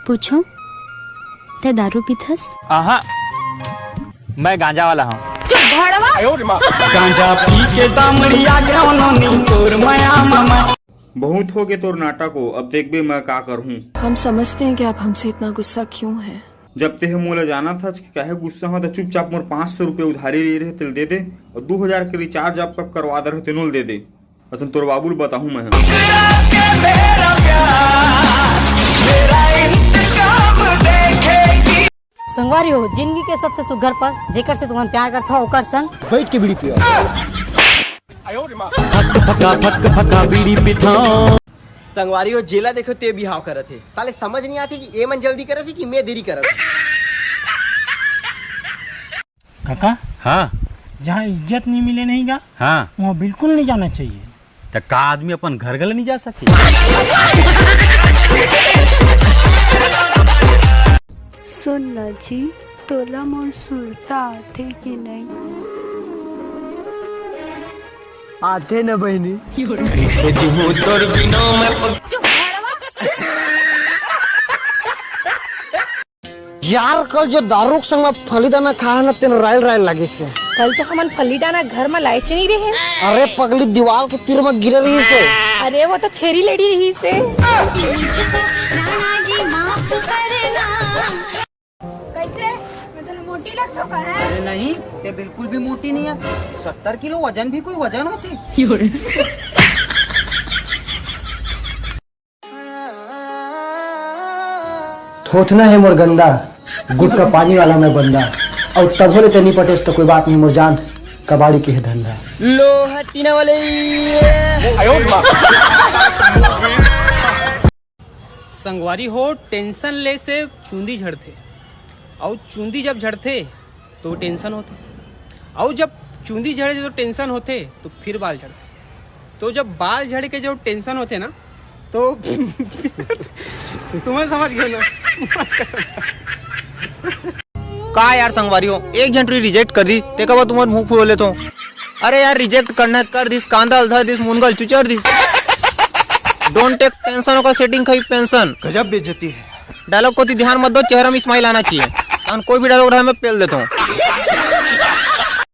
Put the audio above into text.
पूछो, ते दारू पीथस? आहा, मैं गांजा वाला हूँ। गांजा पी के दामड़िया तोर माया मामा। बहुत हो गए तोर नाटक को, अब देख भी मैं क्या करूँ। हम समझते हैं कि आप हमसे इतना गुस्सा क्यों है। जब ते मोला जाना था कि काहे गुस्सा हो, तो चुपचाप मोर 500 रुपये उधारी ले रहे तेल दे दे, और 2000 के रिचार्ज आप कब करवा दे रहे तेनोल दे दे। अच्छा तोर बाबू बताऊँ मैं। संगवारी हो जिंदगी के सबसे सुघर पल, जेकर से तुमन प्यार करथा ओकर संग बैठ के बीड़ी पियो। फका बीड़ी पिथा। संगवारी हो जेला देखो ते बिहाव करत थे, साले समझ नहीं आती कि ए मन जल्दी करत है कि मैं देरी करत। काका, हाँ जहाँ इज्जत नहीं मिले नहीं गा, हाँ, वहाँ बिल्कुल नहीं जाना चाहिए। तो का आदमी अपन घर गले नहीं जा सके? सुन ला जी, तोला मोर सुरता आथे कि नहीं? आते न बहनी। तोर बिनो में यार कल जो दारू के संग में फलीदाना खाया न तेन रायल रायल लगे से। कल तो हमन फलीदाना घर में लाए नहीं रहे। अरे पगली दीवार के तीर में गिर रही से। अरे वो तो छेरी लेडी रही से। कैसे मैं तो मोटी लगता हूँ। अरे नहीं, ते बिल्कुल भी मोटी नहीं है। 70 किलो वजन भी कोई वजन होती। थोथना है मोर गंदा, गुटका पानी वाला मैं बंदा, और तब होले नहीं पटेस तो कोई बात नहीं मोर जान, कबाड़ी के है धंधा। लो हटीना वाले। संगवारी हो टेंशन ले से चूंदी झड़ते, और चूंदी जब झड़ते तो टेंशन होते, और जब चूंदी झड़े तो टेंशन होते तो फिर बाल झड़ते, तो जब बाल झड़ के जब टेंशन होते ना तो तुम्हें समझ गए ना। का यार संगवारी हो, एक जंटरी रिजेक्ट कर दी ते का तुम्हारे मुंह फूले तो। अरे यार रिजेक्ट करना कर दिस, कांदा अलधा दिस, मुनगल चुचर दिस। डोंट टेक टेंशन का सेटिंग खाई पेंशन। गजब बेइज्जती है। डायलॉग को ध्यान मत दो, चेहरा में स्माइल आना चाहिए। कोई भी डायलॉग रहा मैं पेल देता हूँ।